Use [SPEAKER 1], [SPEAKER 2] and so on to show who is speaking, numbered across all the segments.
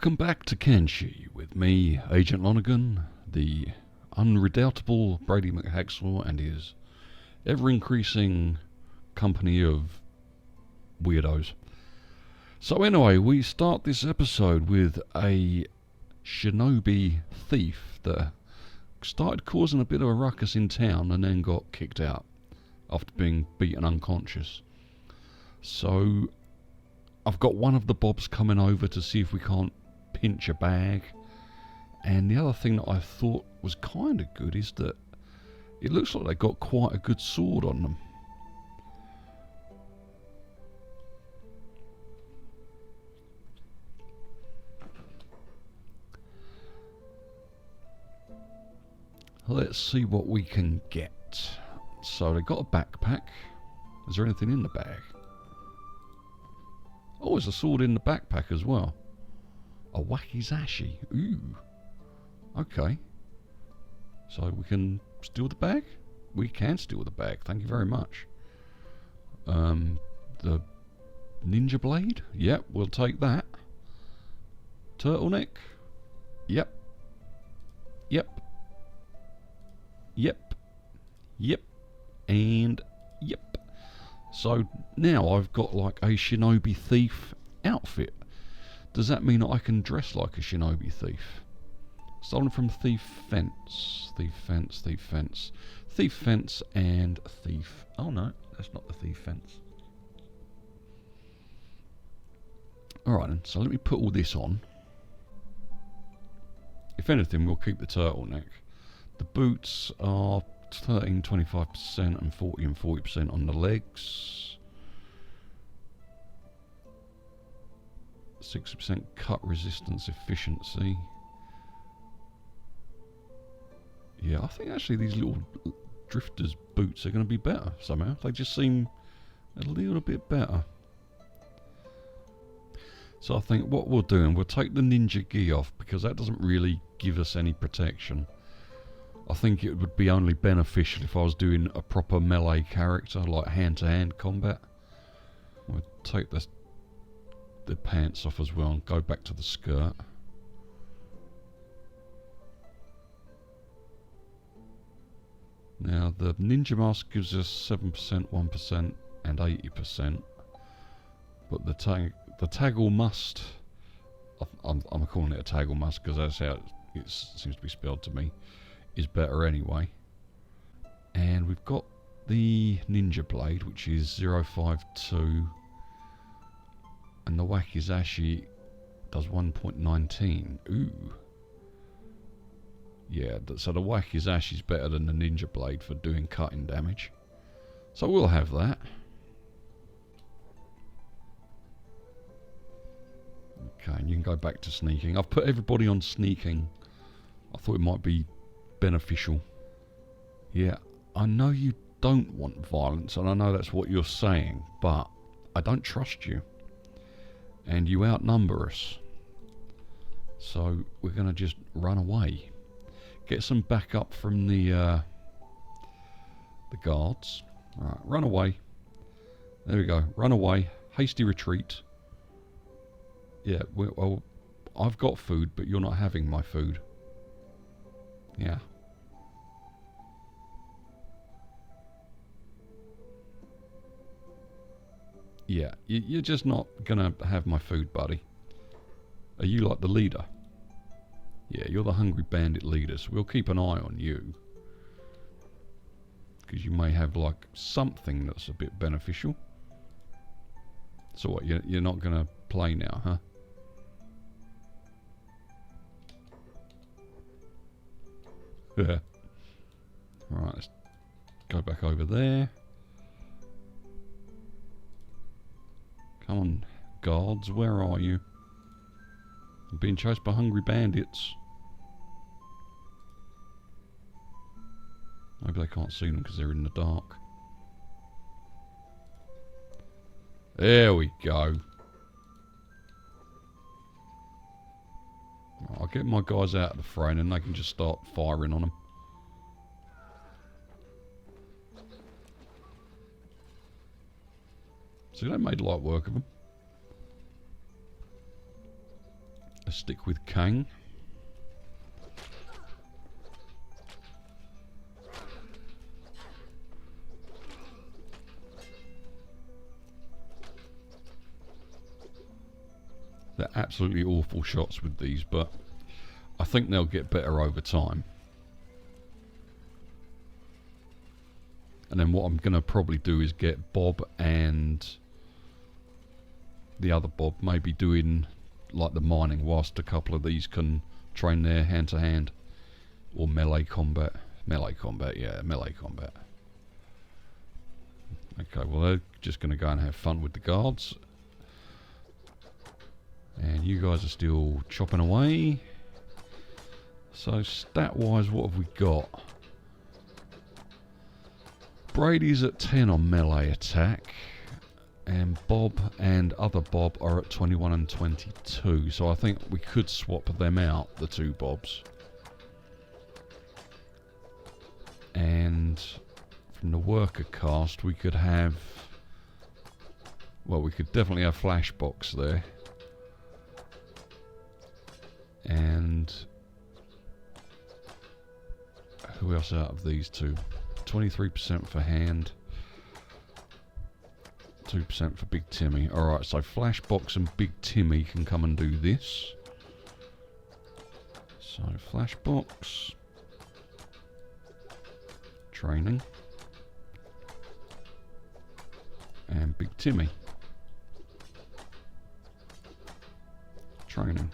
[SPEAKER 1] Welcome back to Kenshi with me, Agent Lonergan, the unredoubtable Brady McHaxwell and his ever-increasing company of weirdos. So anyway, we start this episode with a shinobi thief that started causing a bit of a ruckus in town and then got kicked out after being beaten unconscious. So I've got one of the bobs coming over to see if we can't pinch a bag. And the other thing that I thought was kind of good is that it looks like they got quite a good sword on them. Let's see what we can get. So they got a backpack. Is there anything in the bag? Oh, there's a sword in the backpack as well. A wakizashi. Ooh. Okay. So we can steal the bag? We can steal the bag. Thank you very much. The ninja blade? Yep, we'll take that. Turtleneck? Yep. Yep. Yep. Yep. And yep. So now I've got like a shinobi thief outfit. Does that mean that I can dress like a shinobi thief? Stolen from thief fence. Thief fence, thief fence. Thief fence and thief. Oh no, that's not the thief fence. Alright then, so let me put all this on. If anything, we'll keep the turtleneck. The boots are 13, 25% and 40 and 40% on the legs. 60% cut resistance efficiency. Yeah, I think actually these little drifters boots are going to be better somehow. They just seem a little bit better. So I think what we'll do, and we'll take the ninja gi off because that doesn't really give us any protection. I think it would be only beneficial if I was doing a proper melee character, like hand-to-hand combat. We'll take the pants off as well and go back to the skirt. Now the ninja mask gives us 7%, 1% and 80%. But the taggle must, I'm calling it a taggle must because that's how it seems to be spelled to me, is better anyway. And we've got the ninja blade, which is 052, and the wakizashi does 1.19. Ooh. Yeah, so the wakizashi is better than the ninja blade for doing cutting damage. So we'll have that. Okay, and you can go back to sneaking. I've put everybody on sneaking. I thought it might be beneficial. Yeah, I know you don't want violence, and I know that's what you're saying, but I don't trust you. And you outnumber us. So we're going to just run away. Get some backup from the guards. Alright, run away. There we go. Run away. Hasty retreat. Yeah, well, I've got food, but you're not having my food. Yeah. Yeah, you're just not gonna have my food, buddy. Are you like the leader? Yeah, you're the hungry bandit leader, so we'll keep an eye on you. Because you may have like something that's a bit beneficial. So what, you're not gonna play now, huh? Yeah. Alright, let's go back over there. Come on, guards, where are you? I'm being chased by hungry bandits. Maybe they can't see them because they're in the dark. There we go. I'll get my guys out of the frame and they can just start firing on them. See, they made light work of them. Let's stick with Kang. They're absolutely awful shots with these, but I think they'll get better over time. And then what I'm going to probably do is get Bob and the other Bob maybe doing like the mining whilst a couple of these can train their hand-to-hand or melee combat. Melee combat, yeah, melee combat. Okay, well they're just going to go and have fun with the guards. And you guys are still chopping away. So stat-wise, what have we got? Brady's at 10 on melee attack. And Bob and other Bob are at 21 and 22. So I think we could swap them out, the two Bobs. And from the worker cast, we could have... Well, we could definitely have Flashbox there. And... Who else out of these two? 23% for Hand. 2% for Big Timmy. Alright, so Flashbox and Big Timmy can come and do this. So, Flashbox. Training. And Big Timmy. Training.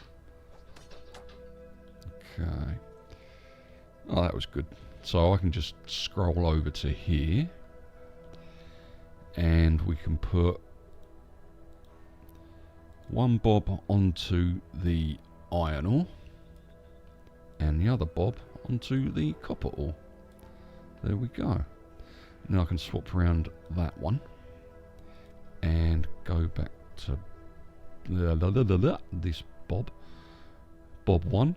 [SPEAKER 1] Okay. Oh, that was good. So I can just scroll over to here. And we can put one Bob onto the iron ore. And the other Bob onto the copper ore. There we go. Now I can swap around that one. And go back to this Bob. Bob 1.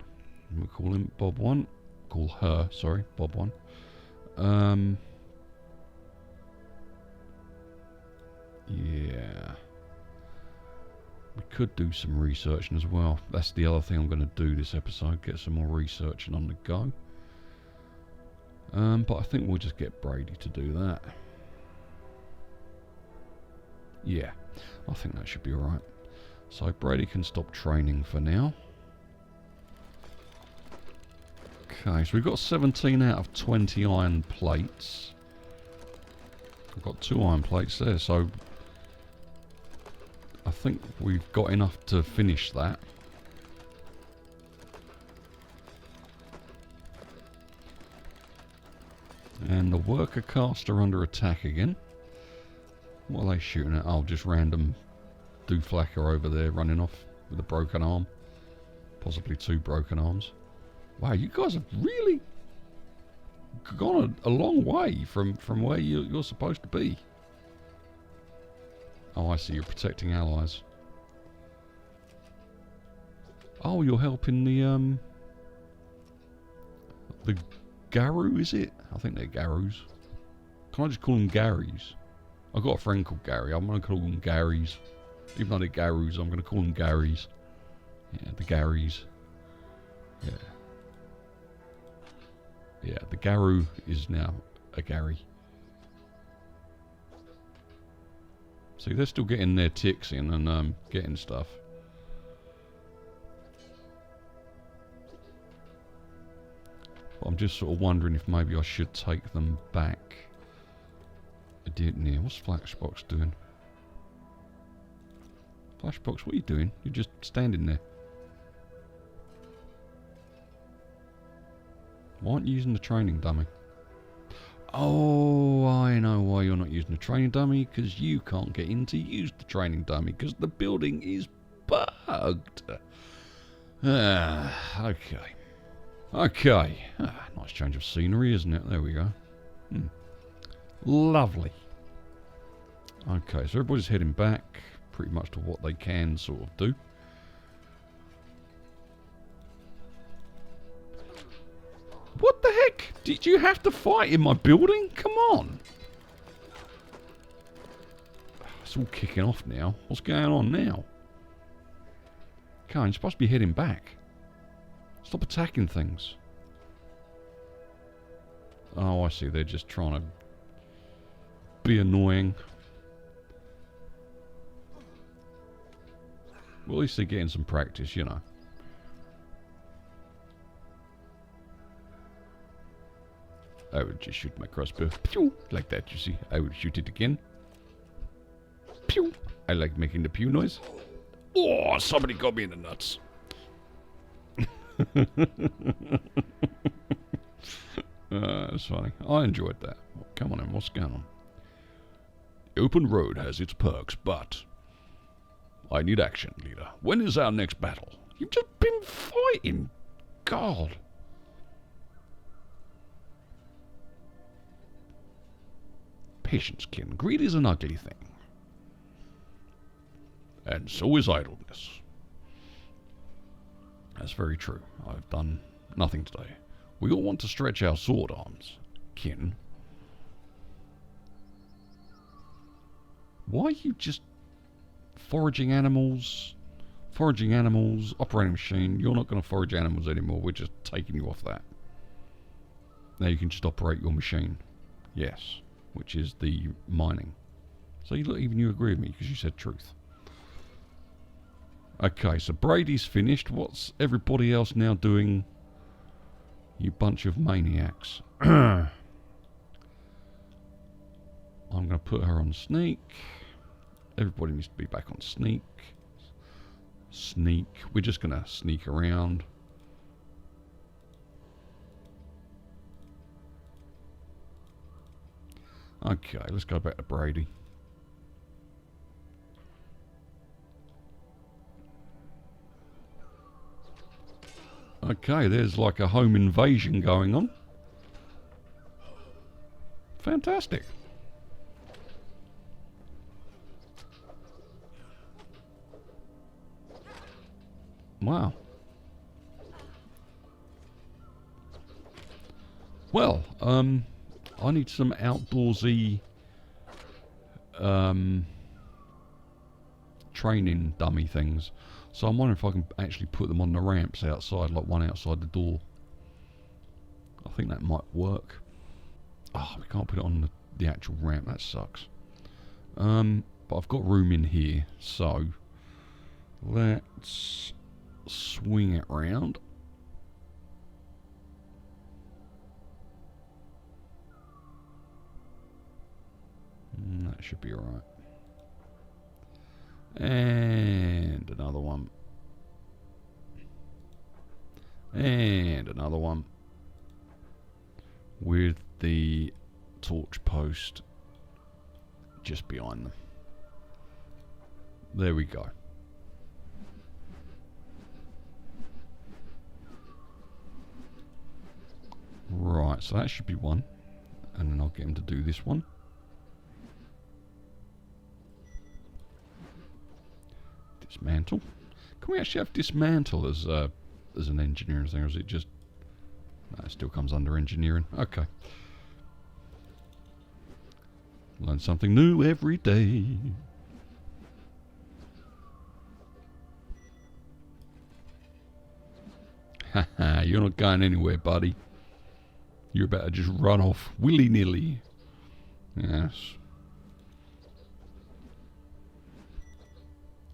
[SPEAKER 1] We'll call him Bob 1. Call her, sorry, Bob 1. Yeah. We could do some researching as well. That's the other thing I'm going to do this episode. Get some more researching on the go. But I think we'll just get Brady to do that. Yeah. I think that should be alright. So Brady can stop training for now. Okay, so we've got 17 out of 20 iron plates. We've got 2 iron plates there, so I think we've got enough to finish that. And the worker cast are under attack again. What are they shooting at? Oh, just random dooflacker over there running off with a broken arm. Possibly 2 broken arms. Wow, you guys have really gone a long way from where you're supposed to be. Oh, I see. You're protecting allies. Oh, you're helping the Garu, is it? I think they're Garus. Can I just call them Garys? I've got a friend called Gary. I'm going to call them Garys. Even though they're Garus, I'm going to call them Garys. Yeah, the Garys. Yeah. Yeah, the Garu is now a Gary. See, they're still getting their ticks in and getting stuff. But I'm just sort of wondering if maybe I should take them back. I didn't hear. What's Flashbox doing? Flashbox, what are you doing? You're just standing there. Why aren't you using the training dummy? Oh, I know why you're not using the training dummy. Because you can't get in to use the training dummy. Because the building is bugged. Okay. Okay. Nice change of scenery, isn't it? There we go. Lovely. Okay, so everybody's heading back. Pretty much to what they can sort of do. What the heck? Did you have to fight in my building? Come on. It's all kicking off now. What's going on now? Okay, I'm supposed to be heading back. Stop attacking things. Oh, I see. They're just trying to be annoying. Well, at least they're getting some practice, you know. I would just shoot my crossbow. Pew! Like that, you see. I would shoot it again. Pew! I like making the pew noise. Oh, somebody got me in the nuts. That's funny. I enjoyed that. Come on in, what's going on? The open road has its perks, but I need action, leader. When is our next battle? You've just been fighting. God. Patience, Kin. Greed is an ugly thing. And so is idleness. That's very true. I've done nothing today. We all want to stretch our sword arms, Kin. Why are you just foraging animals? Foraging animals, operating machine. You're not going to forage animals anymore. We're just taking you off that. Now you can just operate your machine. Yes. Which is the mining. So you look, even you agree with me because you said truth. Okay, so Brady's finished. What's everybody else now doing? You bunch of maniacs. I'm going to put her on sneak. Everybody needs to be back on sneak. Sneak. We're just going to sneak around. Okay, let's go back to Brady. Okay, there's like a home invasion going on. Fantastic. Wow. Well, I need some outdoorsy training dummy things. So I'm wondering if I can actually put them on the ramps outside, like one outside the door. I think that might work. Oh, we can't put it on the actual ramp. That sucks. But I've got room in here, so let's swing it round. That should be alright. And another one. And another one. With the torch post just behind them. There we go. Right, so that should be one. And then I'll get him to do this one. Dismantle. Can we actually have dismantle as an engineering thing, or is it just... No, it still comes under engineering. Okay. Learn something new every day. Haha, you're not going anywhere, buddy. You're about to just run off willy-nilly. Yes.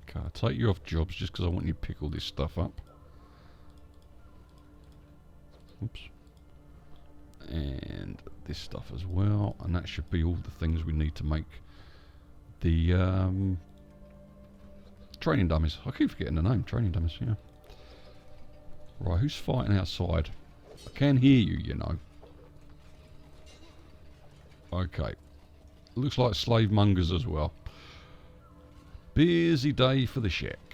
[SPEAKER 1] Okay, I'll take you off jobs just because I want you to pick all this stuff up. Oops. And this stuff as well. And that should be all the things we need to make the training dummies. I keep forgetting the name. Training dummies, yeah. Right, who's fighting outside? I can hear you, you know. Okay. Looks like slave mongers as well. Busy day for the shack.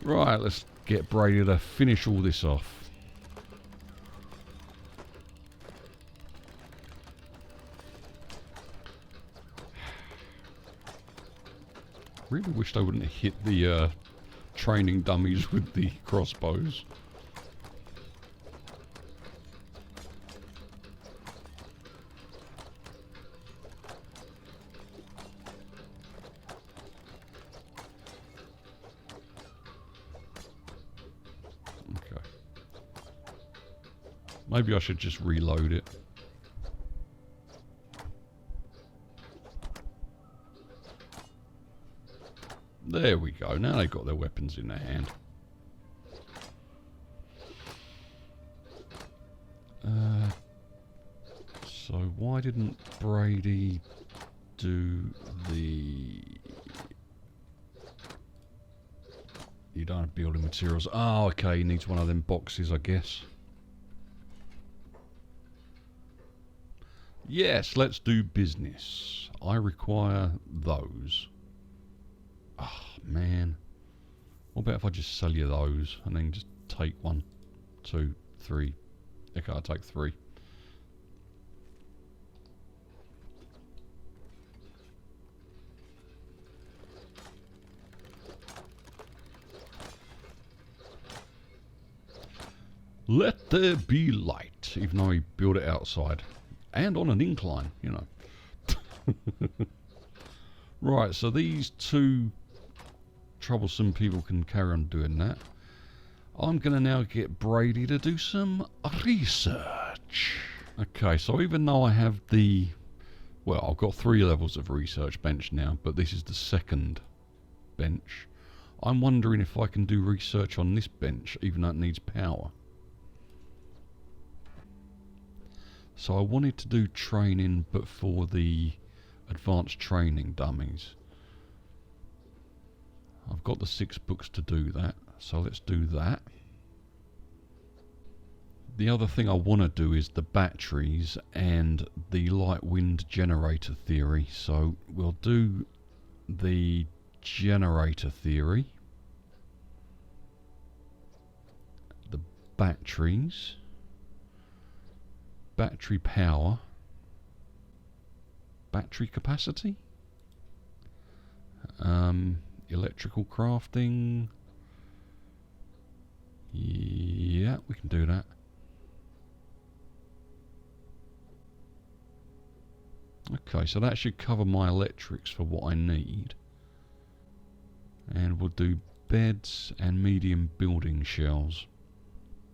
[SPEAKER 1] Right, let's get Brady to finish all this off. Really wished I wouldn't have hit the training dummies with the crossbows. Maybe I should just reload it. There we go. Now they've got their weapons in their hand. So why didn't Brady do the... You don't have building materials. Oh, okay. He needs one of them boxes, I guess. Yes, let's do business. I require those. Oh, man. What about if I just sell you those and then just take 1, 2, 3. Okay, I'll take 3. Let there be light, even though he built it outside. And on an incline, you know. Right, so these 2 troublesome people can carry on doing that. I'm going to now get Brady to do some research. Okay, so even though I have the... Well, I've got 3 levels of research bench now, but this is the 2nd bench. I'm wondering if I can do research on this bench, even though it needs power. So I wanted to do training, but for the advanced training dummies. I've got the 6 books to do that, so let's do that. The other thing I want to do is the batteries and the light wind generator theory. So we'll do the generator theory, the batteries, battery power, battery capacity, electrical crafting. Yeah, we can do that. Okay, so that should cover my electrics for what I need. And we'll do beds and medium building shells.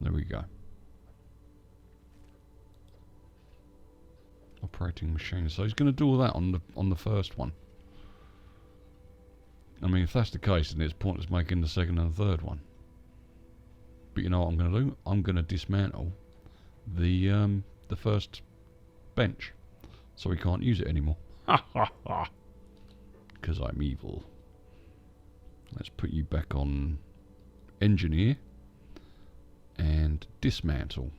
[SPEAKER 1] There we go. Operating machines. So he's going to do all that on the first one. I mean, if that's the case, then it's pointless making the 2nd and the 3rd one. But you know what I'm going to do? I'm going to dismantle the first bench, so we can't use it anymore. Ha ha ha! Because I'm evil. Let's put you back on engineer and dismantle.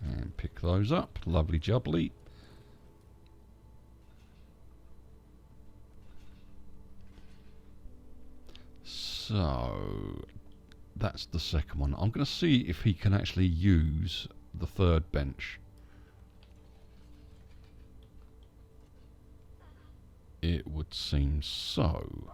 [SPEAKER 1] And pick those up. Lovely jubbly. So that's the 2nd one. I'm going to see if he can actually use the 3rd bench. It would seem so.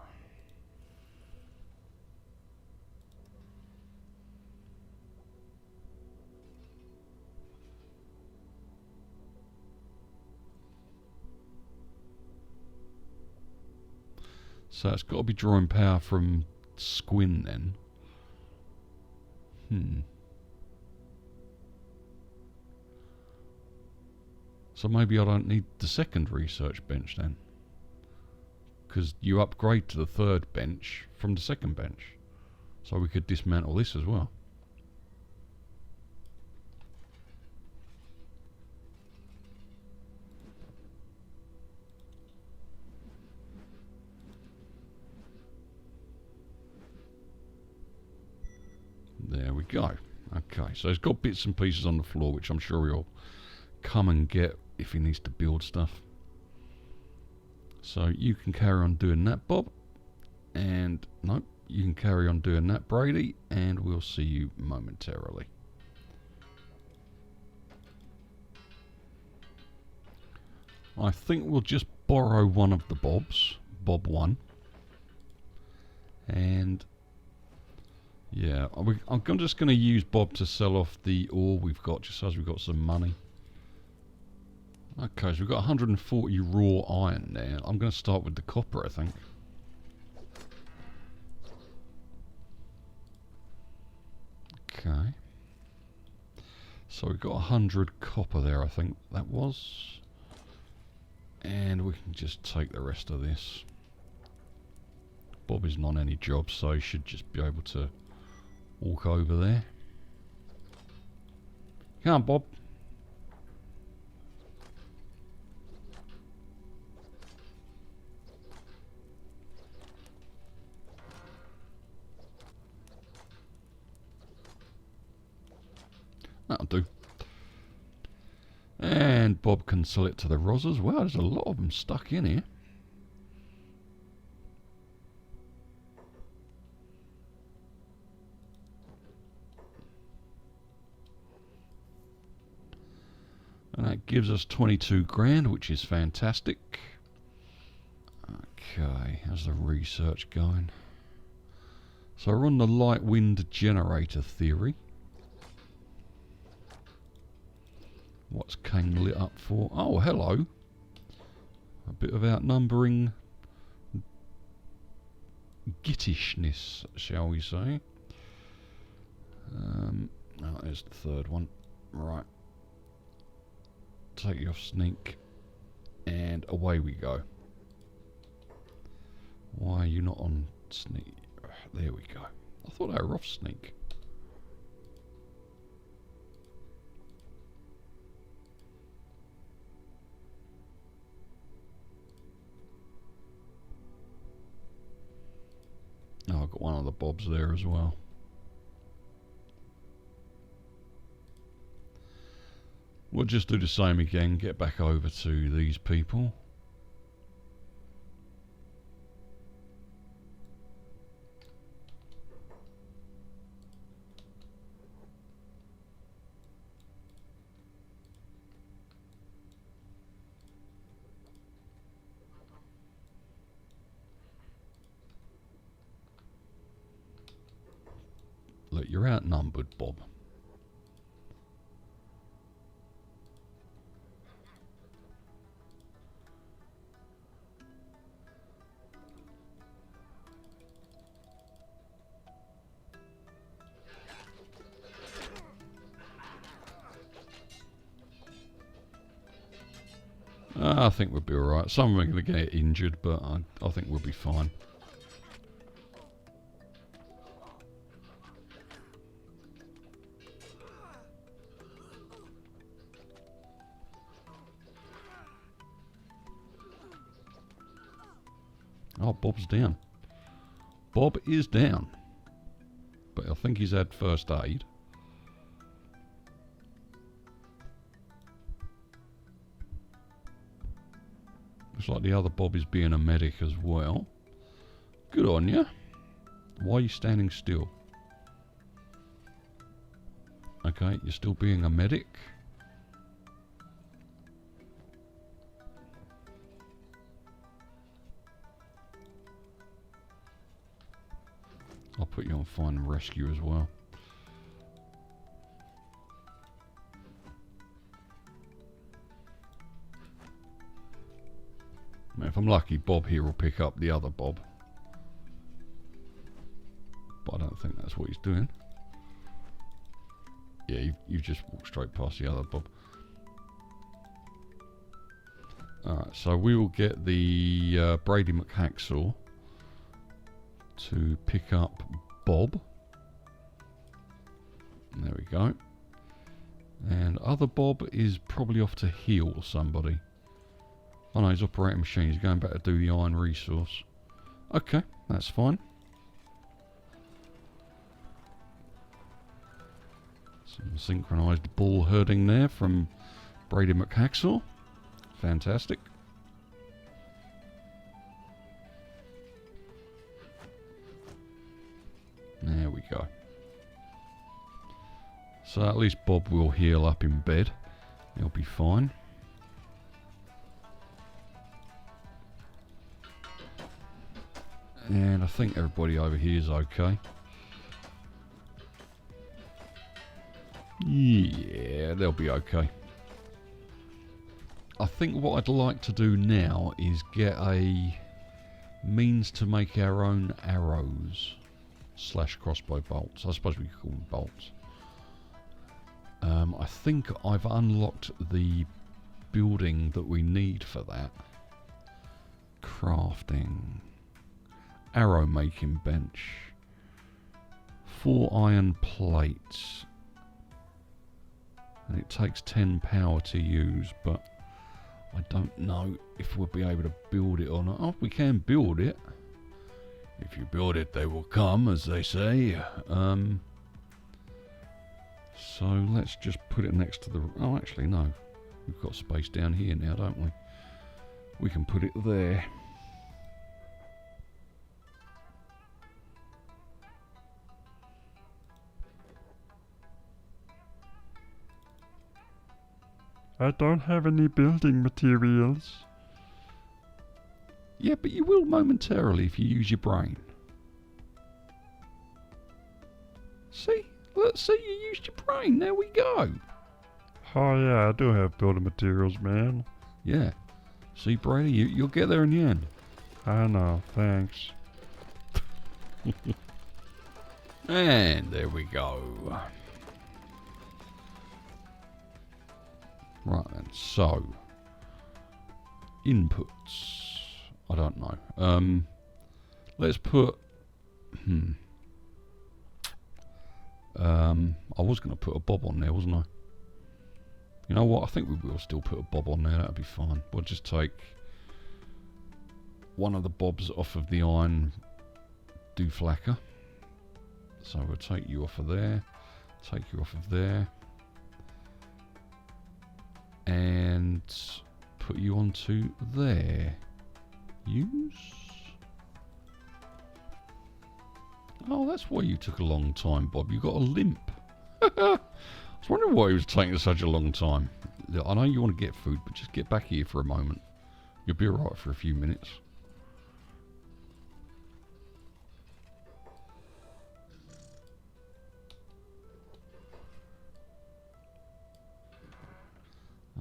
[SPEAKER 1] So it's got to be drawing power from Squin then. So maybe I don't need the 2nd research bench then. Because you upgrade to the 3rd bench from the 2nd bench. So we could dismantle this as well. There we go. Okay, so he's got bits and pieces on the floor, which I'm sure he'll come and get if he needs to build stuff. So you can carry on doing that, Bob. And, nope, you can carry on doing that, Brady. And we'll see you momentarily. I think we'll just borrow one of the Bobs. Bob 1. And... yeah, I'm just going to use Bob to sell off the ore we've got, just as we've got some money. Okay, so we've got 140 raw iron there. I'm going to start with the copper, I think. Okay. So we've got 100 copper there, I think that was. And we can just take the rest of this. Bob isn't on any job, so he should just be able to walk over there. Come on, Bob. That'll do. And Bob can sell it to the Rozzers. Wow, there's a lot of them stuck in here. And that gives us 22 grand, which is fantastic. Okay, how's the research going? So we're on the light wind generator theory. What's Kane lit up for? Oh, hello. A bit of outnumbering gittishness, shall we say. Oh, there's the third one. Right. Take you off sneak. And away we go. Why are you not on sneak? There we go. I thought they were off sneak. Oh, I've got one of the Bobs there as well. We'll just do the same again, get back over to these people. Look, you're outnumbered, Bob. I think we'll be alright. Some are going to get injured, but I think we'll be fine. Oh, Bob's down. Bob is down. But I think he's had first aid. Looks like the other Bob is being a medic as well. Good on you. Why are you standing still? Okay, you're still being a medic. I'll put you on find and rescue as well. If I'm lucky, Bob here will pick up the other Bob. But I don't think that's what he's doing. Yeah, you've just walked straight past the other Bob. Alright, so we will get the Brady McHacksaw to pick up Bob. There we go. And other Bob is probably off to heal somebody. Oh no, he's operating machine. He's going back to do the iron resource. Okay, that's fine. Some synchronised bull herding there from Brady McHacksaw. Fantastic. There we go. So at least Bob will heal up in bed. He'll be fine. And I think everybody over here is okay. Yeah, they'll be okay. I think what I'd like to do now is get a means to make our own arrows / crossbow bolts. I suppose we could call them bolts. I think I've unlocked the building that we need for that. Crafting. Arrow making bench. 4 iron plates. And it takes 10 power to use, but I don't know if we'll be able to build it or not. Oh, we can build it. If you build it, they will come, as they say. So let's just put it next to the... Oh, actually, no. We've got space down here now, don't we? We can put it there.
[SPEAKER 2] I don't have any building materials.
[SPEAKER 1] Yeah, but you will momentarily if you use your brain. See? Look, see, you used your brain. There we go.
[SPEAKER 2] Oh yeah, I do have building materials, man.
[SPEAKER 1] Yeah. See, Brady, you'll get there in the end.
[SPEAKER 2] I know, thanks.
[SPEAKER 1] And there we go. Right then, so inputs. I don't know. Let's put. I was going to put a bob on there, wasn't I? You know what? I think we will still put a bob on there. That'll be fine. We'll just take one of the bobs off of the iron dooflacker. So we'll take you off of there. Take you off of there. And put you onto there. Use. Oh, that's why you took a long time, Bob. You got a limp. I was wondering why it was taking such a long time. I know you want to get food, but just get back here for a moment. You'll be alright for a few minutes.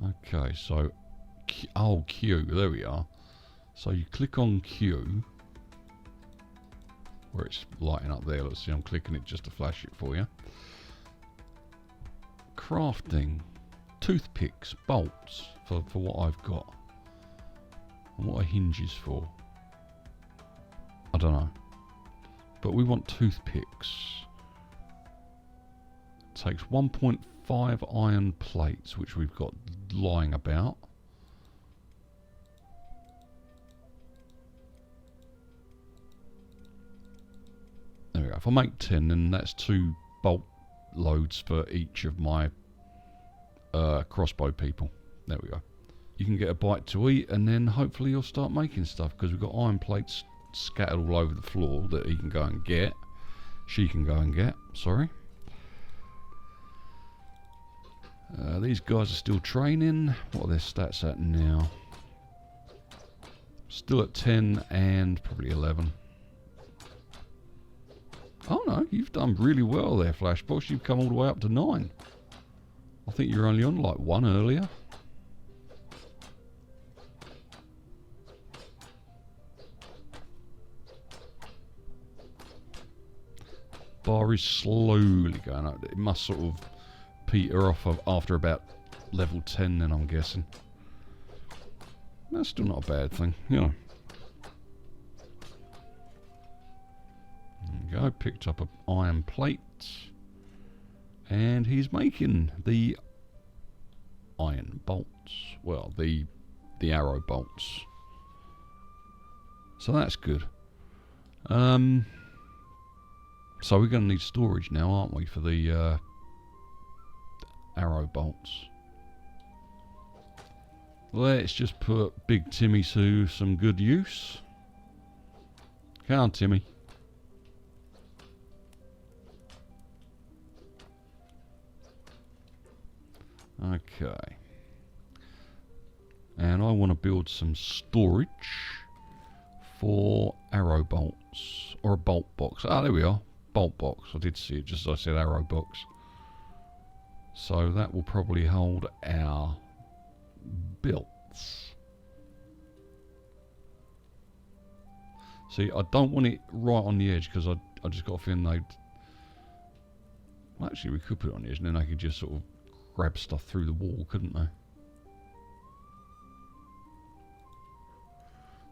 [SPEAKER 1] Okay, so... Oh, Q. There we are. So you click on Q. Where it's lighting up there. Let's see, I'm clicking it just to flash it for you. Crafting. Toothpicks. Bolts. For what I've got. And what are hinges for? I don't know. But we want toothpicks. Takes 1.5 iron plates, which we've got lying about. There we go. If I make 10, then that's 2 bolt loads for each of my crossbow people. There we go. You can get a bite to eat, and then hopefully you'll start making stuff, because we've got iron plates scattered all over the floor that he can go and get. She can go and get, sorry. These guys are still training. What are their stats at now? Still at 10 and probably 11. Oh no, you've done really well there, Flashbox. You've come all the way up to 9. I think you're only on like 1 earlier. Bar is slowly going up. It must sort of peter off after about level 10 then, I'm guessing. That's still not a bad thing, you know. There we go, picked up an iron plate. And he's making the iron bolts. Well, the arrow bolts. So that's good. So we're going to need storage now, aren't we, for the arrow bolts. Let's just put Big Timmy to some good use. Come on, Timmy. Okay. And I want to build some storage for arrow bolts. Or a bolt box. Ah, there we are. Bolt box. I did see it just as I said arrow box. So that will probably hold our belts. See, I don't want it right on the edge because I just got a feeling they'd... Well, actually, we could put it on the edge and then I could just sort of grab stuff through the wall, couldn't they?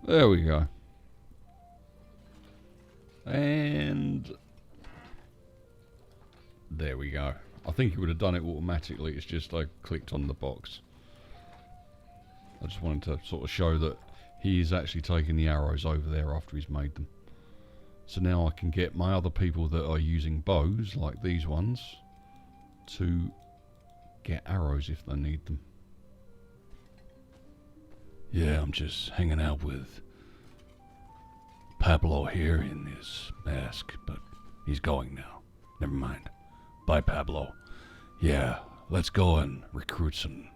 [SPEAKER 1] There we go. And there we go. I think he would have done it automatically. It's just I clicked on the box. I just wanted to sort of show that he is actually taking the arrows over there after he's made them. So now I can get my other people that are using bows, like these ones, to get arrows if they need them. Yeah, I'm just hanging out with Pablo here in his mask, but he's going now. Never mind. Bye, Pablo. Yeah, let's go and recruit some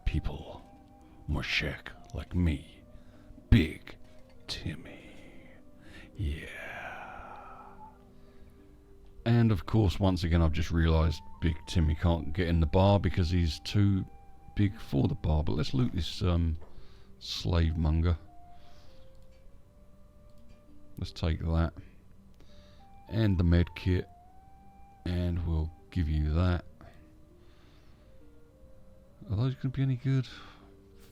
[SPEAKER 1] people. More Shek, like me. Big Timmy. Yeah. And of course, once again, I've just realised Big Timmy can't get in the bar because he's too big for the bar. But let's loot this slave monger. Let's take that. And the med kit. And we'll give you that. Are those going to be any good?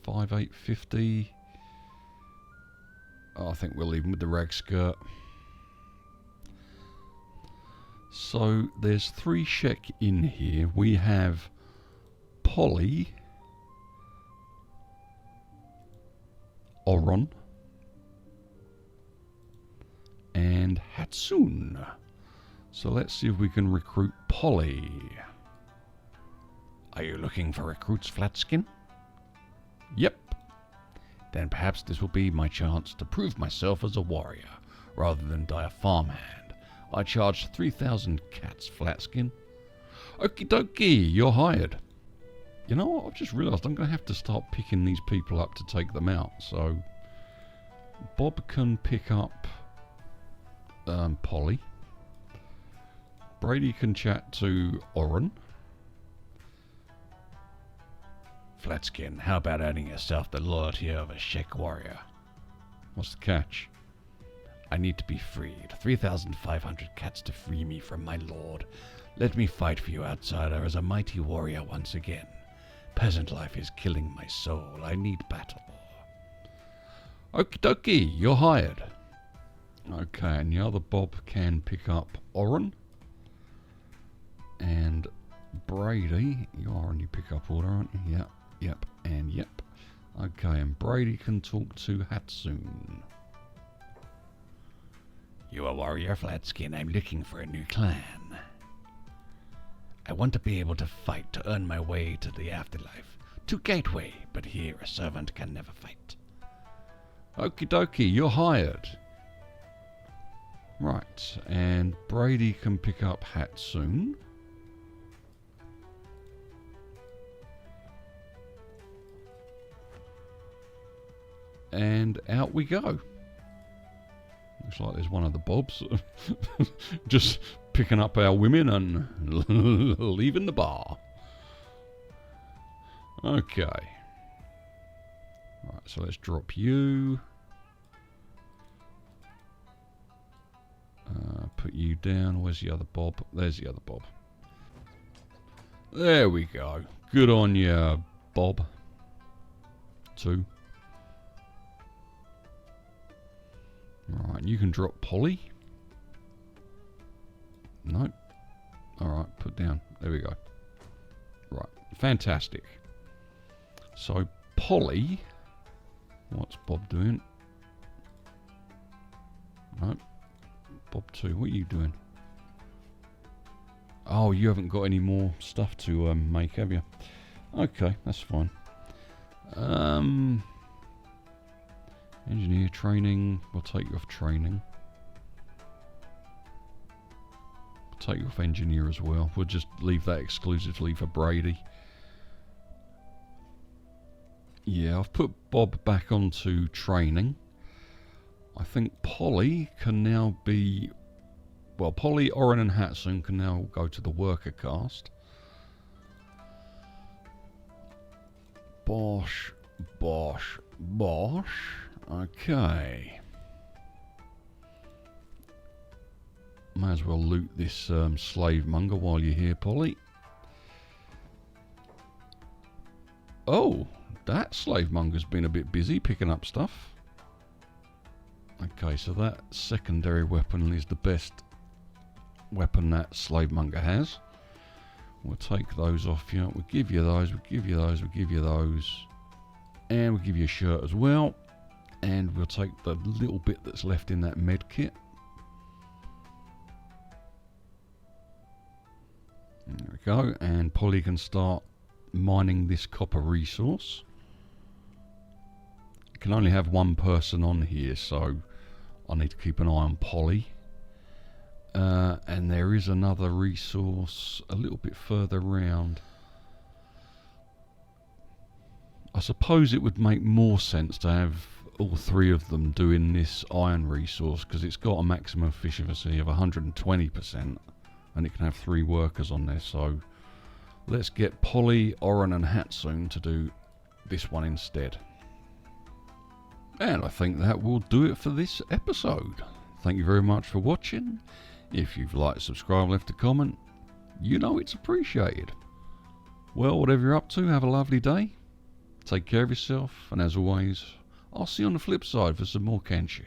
[SPEAKER 1] 5,850. Oh, I think we'll leave him with the rag skirt. So there's 3 Shek in here. We have Polly, Oron, and Hatsune. So let's see if we can recruit Polly. Are you looking for recruits, Flatskin? Yep. Then perhaps this will be my chance to prove myself as a warrior, rather than die a farmhand. I charge 3,000 cats, Flatskin. Okie dokie, you're hired. You know what, I've just realised I'm going to have to start picking these people up to take them out. So, Bob can pick up Polly. Brady can chat to Oren. Flatskin, how about earning yourself the loyalty of a Shek warrior? What's the catch? I need to be freed. 3,500 cats to free me from my lord. Let me fight for you, outsider, as a mighty warrior once again. Peasant life is killing my soul. I need battle. Okie dokie, you're hired. Okay, and the other Bob can pick up Oren. And Brady, you are on your pickup order, aren't you? Yep, yep, and yep. Okay, and Brady can talk to Hatsune. You a warrior, Flatskin? I'm looking for a new clan. I want to be able to fight to earn my way to the afterlife. To Gateway, but here a servant can never fight. Okie dokie, you're hired. Right, and Brady can pick up Hatsune. And out we go. Looks like there's one of the Bobs just picking up our women and leaving the bar. Okay. Right, so let's drop you. Put you down. Where's the other Bob? There's the other Bob. There we go. Good on you, Bob. 2. Right, you can drop Polly. Nope. Alright, put down. There we go. Right, fantastic. So, Polly. What's Bob doing? Nope. Bob 2, what are you doing? Oh, you haven't got any more stuff to make, have you? Okay, that's fine. Engineer training. We'll take you off training. We'll take you off engineer as well. We'll just leave that exclusively for Brady. Yeah, I've put Bob back onto training. I think Polly can now be... Well, Polly, Oren and Hatsune can now go to the worker cast. Bosh, bosh, bosh. Okay. Might as well loot this slave monger while you're here, Polly. Oh, that slavemonger's been a bit busy picking up stuff. Okay, so that secondary weapon is the best weapon that slavemonger has. We'll take those off you. We'll give you those, we'll give you those, we'll give you those. And we'll give you a shirt as well. And we'll take the little bit that's left in that med kit. There we go. And Polly can start mining this copper resource. You can only have one person on here, so I need to keep an eye on Polly. And there is another resource a little bit further round. I suppose it would make more sense to have all three of them doing this iron resource, because it's got a maximum efficiency of 120%, and it can have 3 workers on there. So let's get Polly, Oren and Hatsune to do this one instead. And I think that will do it for this episode. Thank you very much for watching. If you've liked, subscribe, left a comment, you know it's appreciated. Well, whatever you're up to, have a lovely day. Take care of yourself, and as always, I'll see you on the flip side for some more Kenshi.